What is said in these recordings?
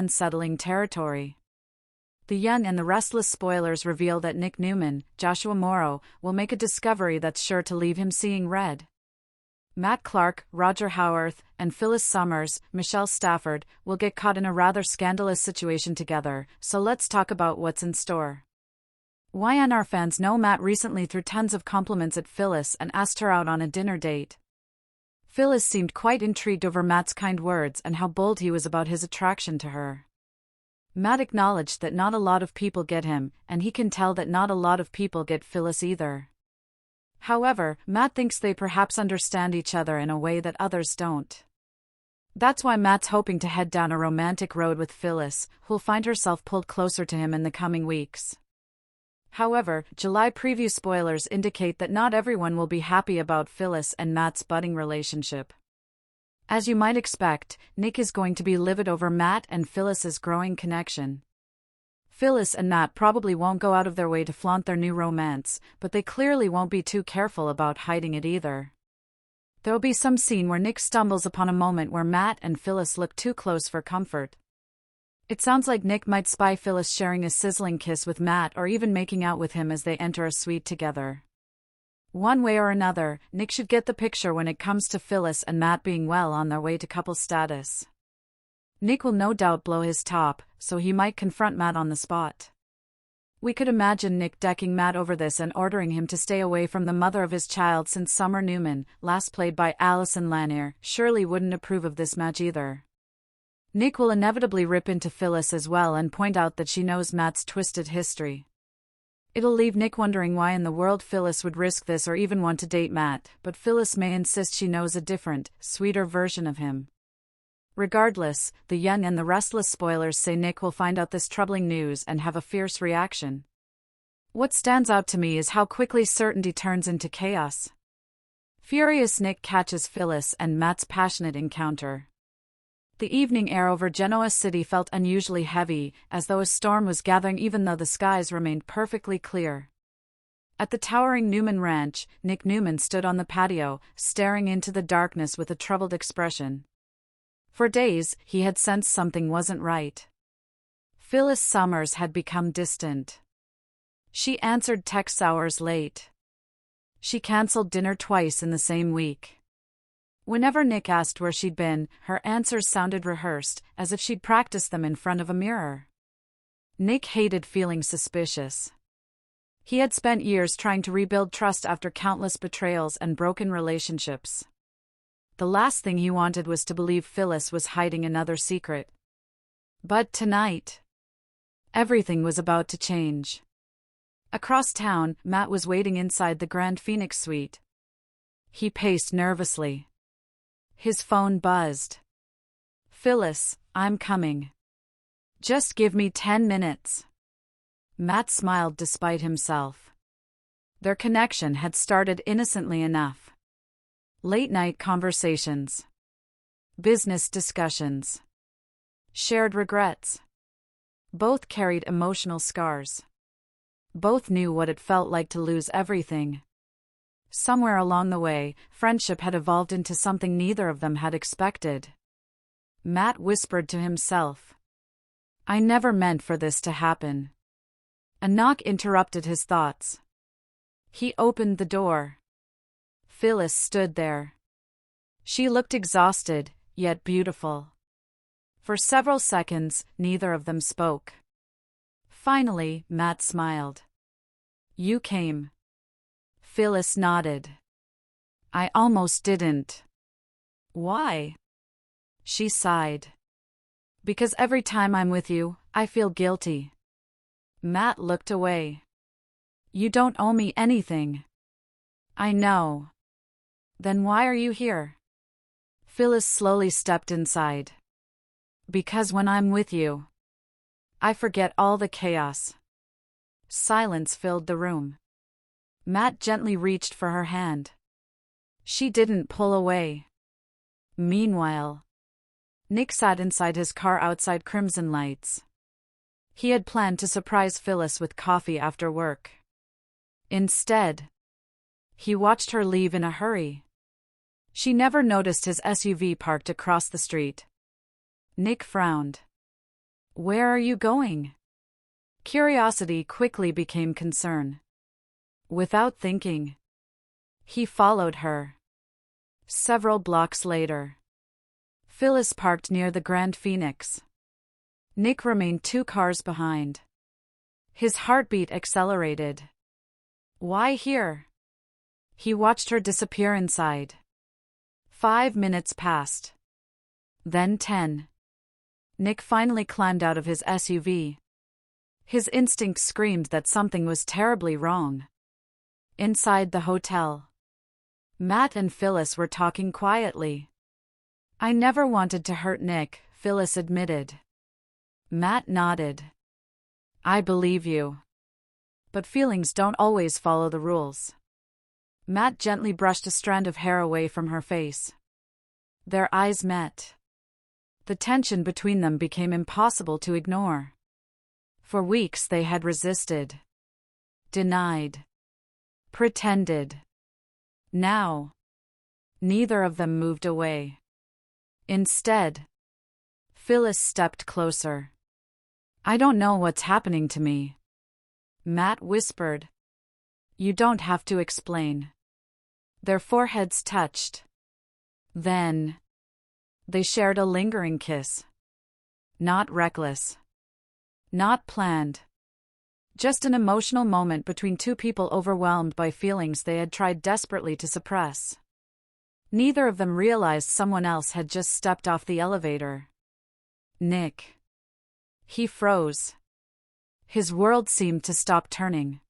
unsettling territory. The young and the restless spoilers reveal that Nick Newman, Joshua Morrow, will make a discovery that's sure to leave him seeing red. Matt Clark, Roger Howarth, and Phyllis Summers, Michelle Stafford, will get caught in a rather scandalous situation together, so let's talk about what's in store. YNR fans know Matt recently threw tons of compliments at Phyllis and asked her out on a dinner date. Phyllis seemed quite intrigued over Matt's kind words and how bold he was about his attraction to her. Matt acknowledged that not a lot of people get him, and he can tell that not a lot of people get Phyllis either. However, Matt thinks they perhaps understand each other in a way that others don't. That's why Matt's hoping to head down a romantic road with Phyllis, who'll find herself pulled closer to him in the coming weeks. However, July preview spoilers indicate that not everyone will be happy about Phyllis and Matt's budding relationship. As you might expect, Nick is going to be livid over Matt and Phyllis's growing connection. Phyllis and Matt probably won't go out of their way to flaunt their new romance, but they clearly won't be too careful about hiding it either. There'll be some scene where Nick stumbles upon a moment where Matt and Phyllis look too close for comfort. It sounds like Nick might spy Phyllis sharing a sizzling kiss with Matt or even making out with him as they enter a suite together. One way or another, Nick should get the picture when it comes to Phyllis and Matt being well on their way to couple status. Nick will no doubt blow his top, so he might confront Matt on the spot. We could imagine Nick decking Matt over this and ordering him to stay away from the mother of his child, since Summer Newman, last played by Alison Lanier, surely wouldn't approve of this match either. Nick will inevitably rip into Phyllis as well and point out that she knows Matt's twisted history. It'll leave Nick wondering why in the world Phyllis would risk this or even want to date Matt, but Phyllis may insist she knows a different, sweeter version of him. Regardless, the young and the restless spoilers say Nick will find out this troubling news and have a fierce reaction. What stands out to me is how quickly certainty turns into chaos. Furious Nick catches Phyllis and Matt's passionate encounter. The evening air over Genoa City felt unusually heavy, as though a storm was gathering even though the skies remained perfectly clear. At the towering Newman Ranch, Nick Newman stood on the patio, staring into the darkness with a troubled expression. For days, he had sensed something wasn't right. Phyllis Summers had become distant. She answered texts hours late. She canceled dinner twice in the same week. Whenever Nick asked where she'd been, her answers sounded rehearsed, as if she'd practiced them in front of a mirror. Nick hated feeling suspicious. He had spent years trying to rebuild trust after countless betrayals and broken relationships. The last thing he wanted was to believe Phyllis was hiding another secret. But tonight, everything was about to change. Across town, Matt was waiting inside the Grand Phoenix suite. He paced nervously. His phone buzzed. "Phyllis, I'm coming. Just give me 10 minutes. Matt smiled despite himself. Their connection had started innocently enough. Late-night conversations. Business discussions. Shared regrets. Both carried emotional scars. Both knew what it felt like to lose everything. Somewhere along the way, friendship had evolved into something neither of them had expected. Matt whispered to himself, "I never meant for this to happen." A knock interrupted his thoughts. He opened the door. Phyllis stood there. She looked exhausted, yet beautiful. For several seconds, neither of them spoke. Finally, Matt smiled. "You came." Phyllis nodded. "I almost didn't." "Why?" She sighed. "Because every time I'm with you, I feel guilty." Matt looked away. "You don't owe me anything." "I know." "Then why are you here?" Phyllis slowly stepped inside. "Because when I'm with you, I forget all the chaos." Silence filled the room. Matt gently reached for her hand. She didn't pull away. Meanwhile, Nick sat inside his car outside Crimson Lights. He had planned to surprise Phyllis with coffee after work. Instead, he watched her leave in a hurry. She never noticed his SUV parked across the street. Nick frowned. Where are you going? Curiosity quickly became concern. Without thinking, he followed her. Several blocks later, Phyllis parked near the Grand Phoenix. Nick remained 2 cars behind. His heartbeat accelerated. Why here? He watched her disappear inside. 5 minutes passed. Then 10. Nick finally climbed out of his SUV. His instinct screamed that something was terribly wrong. Inside the hotel, Matt and Phyllis were talking quietly. I never wanted to hurt Nick, Phyllis admitted. Matt nodded. I believe you. But feelings don't always follow the rules. Matt gently brushed a strand of hair away from her face. Their eyes met. The tension between them became impossible to ignore. For weeks they had resisted, denied, pretended. Now, neither of them moved away. Instead, Phyllis stepped closer. I don't know what's happening to me, Matt whispered. You don't have to explain. Their foreheads touched. Then, they shared a lingering kiss. Not reckless. Not planned. Just an emotional moment between 2 people overwhelmed by feelings they had tried desperately to suppress. Neither of them realized someone else had just stepped off the elevator. Nick. He froze. His world seemed to stop turning.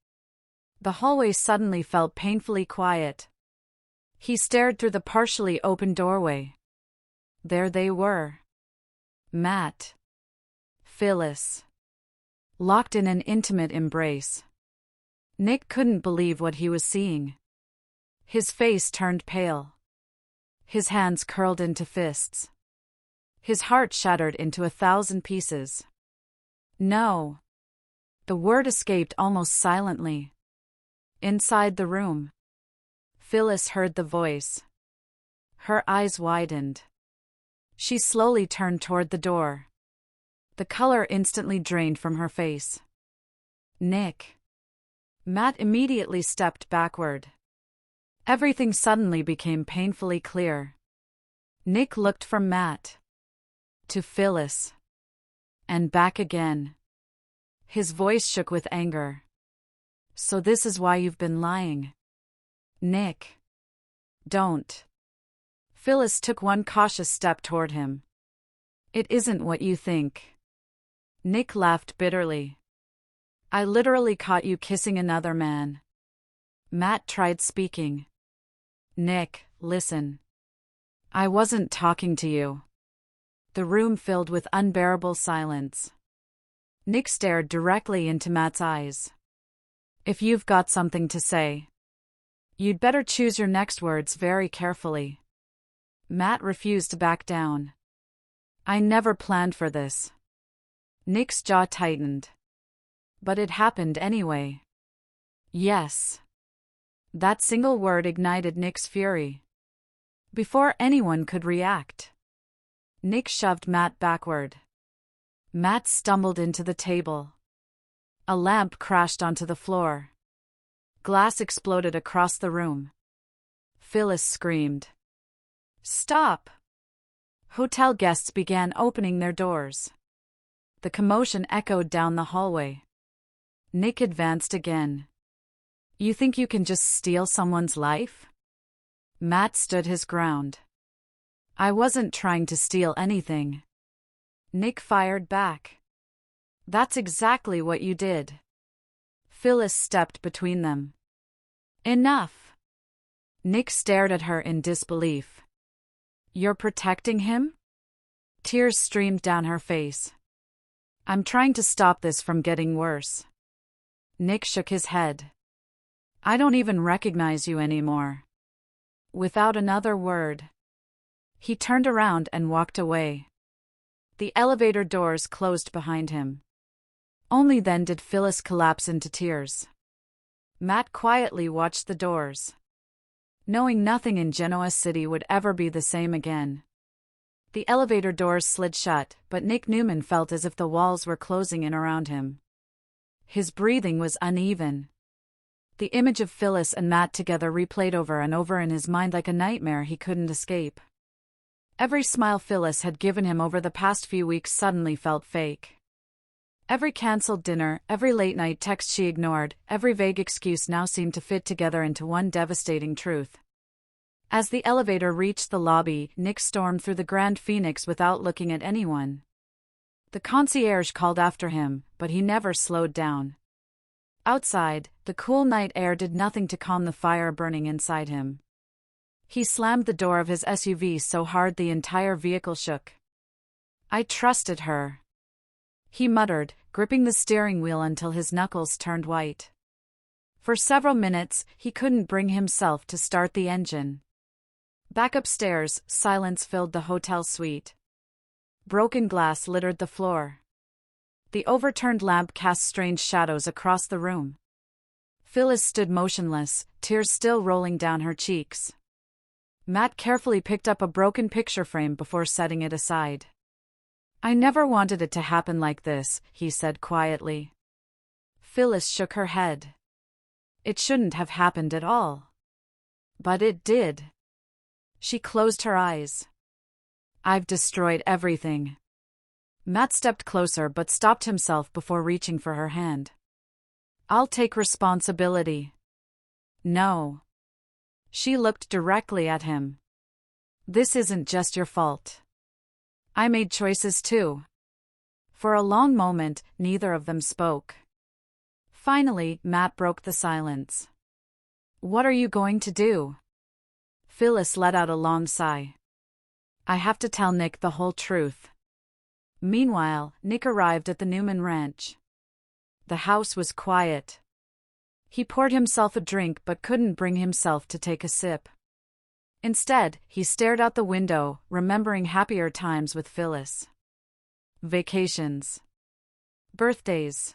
The hallway suddenly felt painfully quiet. He stared through the partially open doorway. There they were. Matt. Phyllis. Locked in an intimate embrace. Nick couldn't believe what he was seeing. His face turned pale. His hands curled into fists. His heart shattered into 1,000 pieces. No. The word escaped almost silently. Inside the room, Phyllis heard the voice. Her eyes widened. She slowly turned toward the door. The color instantly drained from her face. Nick. Matt immediately stepped backward. Everything suddenly became painfully clear. Nick looked from Matt to Phyllis and back again. His voice shook with anger. So this is why you've been lying. Nick. Don't. Phyllis took one cautious step toward him. It isn't what you think. Nick laughed bitterly. I literally caught you kissing another man. Matt tried speaking. Nick, listen. I wasn't talking to you. The room filled with unbearable silence. Nick stared directly into Matt's eyes. If you've got something to say, you'd better choose your next words very carefully. Matt refused to back down. I never planned for this. Nick's jaw tightened. But it happened anyway. Yes. That single word ignited Nick's fury. Before anyone could react, Nick shoved Matt backward. Matt stumbled into the table. A lamp crashed onto the floor. Glass exploded across the room. Phyllis screamed. Stop! Hotel guests began opening their doors. The commotion echoed down the hallway. Nick advanced again. You think you can just steal someone's life? Matt stood his ground. I wasn't trying to steal anything. Nick fired back. That's exactly what you did. Phyllis stepped between them. Enough. Nick stared at her in disbelief. You're protecting him? Tears streamed down her face. I'm trying to stop this from getting worse. Nick shook his head. I don't even recognize you anymore. Without another word, he turned around and walked away. The elevator doors closed behind him. Only then did Phyllis collapse into tears. Matt quietly watched the doors, knowing nothing in Genoa City would ever be the same again. The elevator doors slid shut, but Nick Newman felt as if the walls were closing in around him. His breathing was uneven. The image of Phyllis and Matt together replayed over and over in his mind like a nightmare he couldn't escape. Every smile Phyllis had given him over the past few weeks suddenly felt fake. Every cancelled dinner, every late-night text she ignored, every vague excuse now seemed to fit together into one devastating truth. As the elevator reached the lobby, Nick stormed through the Grand Phoenix without looking at anyone. The concierge called after him, but he never slowed down. Outside, the cool night air did nothing to calm the fire burning inside him. He slammed the door of his SUV so hard the entire vehicle shook. "I trusted her," he muttered, gripping the steering wheel until his knuckles turned white. For several minutes, he couldn't bring himself to start the engine. Back upstairs, silence filled the hotel suite. Broken glass littered the floor. The overturned lamp cast strange shadows across the room. Phyllis stood motionless, tears still rolling down her cheeks. Matt carefully picked up a broken picture frame before setting it aside. "I never wanted it to happen like this," he said quietly. Phyllis shook her head. "It shouldn't have happened at all." "But it did." She closed her eyes. "I've destroyed everything." Matt stepped closer but stopped himself before reaching for her hand. "I'll take responsibility." "No." She looked directly at him. "This isn't just your fault. I made choices too." For a long moment, neither of them spoke. Finally, Matt broke the silence. "What are you going to do?" Phyllis let out a long sigh. "I have to tell Nick the whole truth." Meanwhile, Nick arrived at the Newman Ranch. The house was quiet. He poured himself a drink but couldn't bring himself to take a sip. Instead, he stared out the window, remembering happier times with Phyllis. Vacations. Birthdays.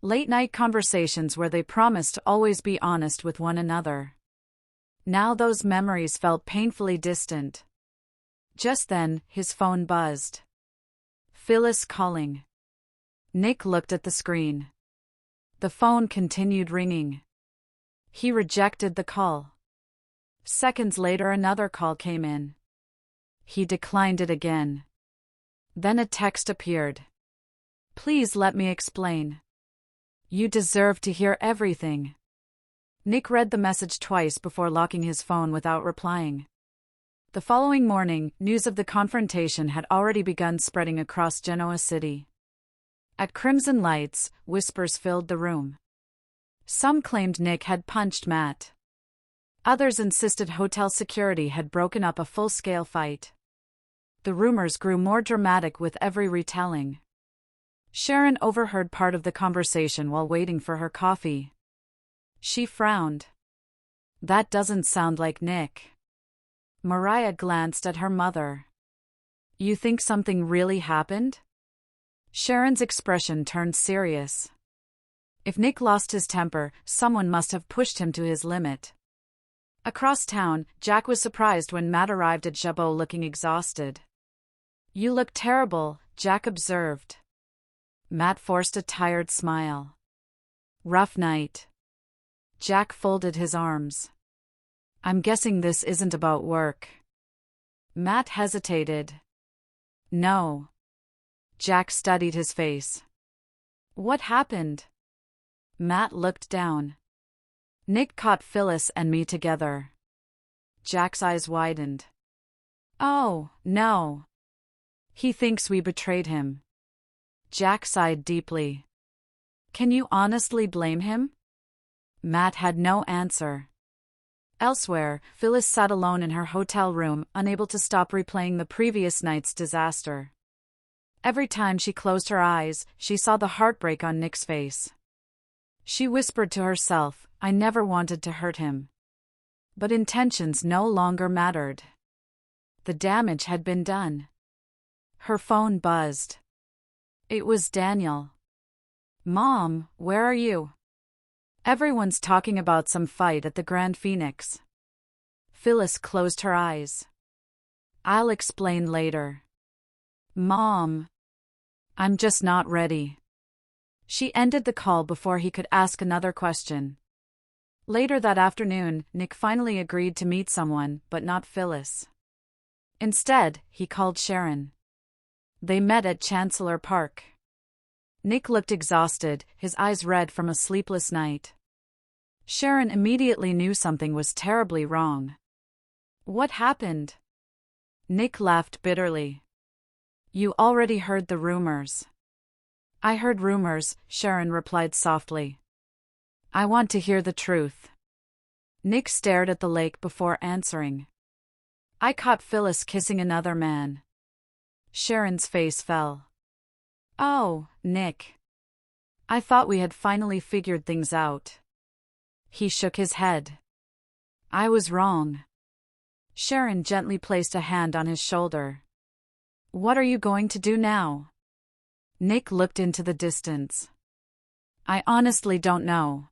Late-night conversations where they promised to always be honest with one another. Now those memories felt painfully distant. Just then, his phone buzzed. Phyllis calling. Nick looked at the screen. The phone continued ringing. He rejected the call. Seconds later, another call came in. He declined it again. Then a text appeared. "Please let me explain. You deserve to hear everything." Nick read the message twice before locking his phone without replying. The following morning, news of the confrontation had already begun spreading across Genoa City. At Crimson Lights, whispers filled the room. Some claimed Nick had punched Matt. Others insisted hotel security had broken up a full-scale fight. The rumors grew more dramatic with every retelling. Sharon overheard part of the conversation while waiting for her coffee. She frowned. "That doesn't sound like Nick." Mariah glanced at her mother. "You think something really happened?" Sharon's expression turned serious. If Nick lost his temper, someone must have pushed him to his limit. Across town, Jack was surprised when Matt arrived at Jabot looking exhausted. "You look terrible," Jack observed. Matt forced a tired smile. "Rough night." Jack folded his arms. "I'm guessing this isn't about work." Matt hesitated. "No." Jack studied his face. "What happened?" Matt looked down. "Nick caught Phyllis and me together." Jack's eyes widened. "Oh, no. He thinks we betrayed him." Jack sighed deeply. "Can you honestly blame him?" Matt had no answer. Elsewhere, Phyllis sat alone in her hotel room, unable to stop replaying the previous night's disaster. Every time she closed her eyes, she saw the heartbreak on Nick's face. She whispered to herself, "I never wanted to hurt him." But intentions no longer mattered. The damage had been done. Her phone buzzed. It was Daniel. "Mom, where are you?" "Everyone's talking about some fight at the Grand Phoenix." Phyllis closed her eyes. I'll explain later. Mom. I'm just not ready. She ended the call before he could ask another question. Later that afternoon, Nick finally agreed to meet someone, but not Phyllis. Instead, he called Sharon. They met at Chancellor Park. Nick looked exhausted, his eyes red from a sleepless night. Sharon immediately knew something was terribly wrong. What happened? Nick laughed bitterly. You already heard the rumors. I heard rumors, Sharon replied softly. I want to hear the truth. Nick stared at the lake before answering. I caught Phyllis kissing another man. Sharon's face fell. Oh, Nick. I thought we had finally figured things out. He shook his head. I was wrong. Sharon gently placed a hand on his shoulder. What are you going to do now? Nick looked into the distance. I honestly don't know.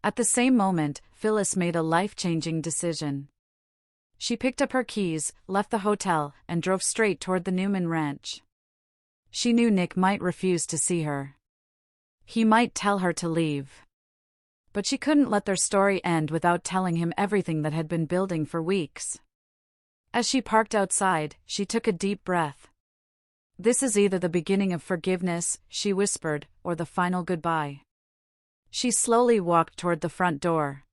At the same moment, Phyllis made a life-changing decision. She picked up her keys, left the hotel, and drove straight toward the Newman ranch. She knew Nick might refuse to see her. He might tell her to leave. But she couldn't let their story end without telling him everything that had been building for weeks. As she parked outside, she took a deep breath. This is either the beginning of forgiveness, she whispered, or the final goodbye. She slowly walked toward the front door.